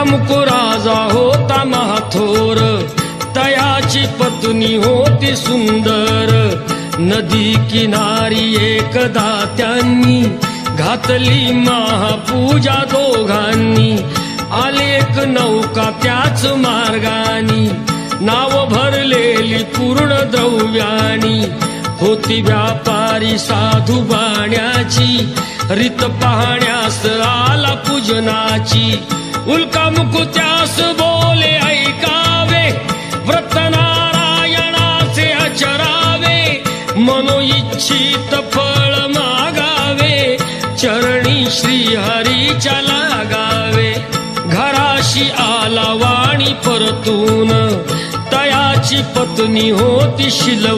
राजा होता महाथोर, तयाची पत्नी होती सुंदर. नदी किनारी एकदा त्यांनी घातली महापूजा दोघांनी. आलेक नौका त्याच मार्गानी, नाव भरलेली पूर्ण द्रव्यानी. होती व्यापारी साधू बाण्याची, रीत पाहण्यास आला पूजनाची. उल्कामुख त्यास बोले ऐकावे, व्रत नारायणाचे आचरावे. मनोइच्छित फळ मागावे, चरणी श्रीहरीच्या लागावे. घराशी आला वाणी परतून, तयाची पत्नी होती शिलवा.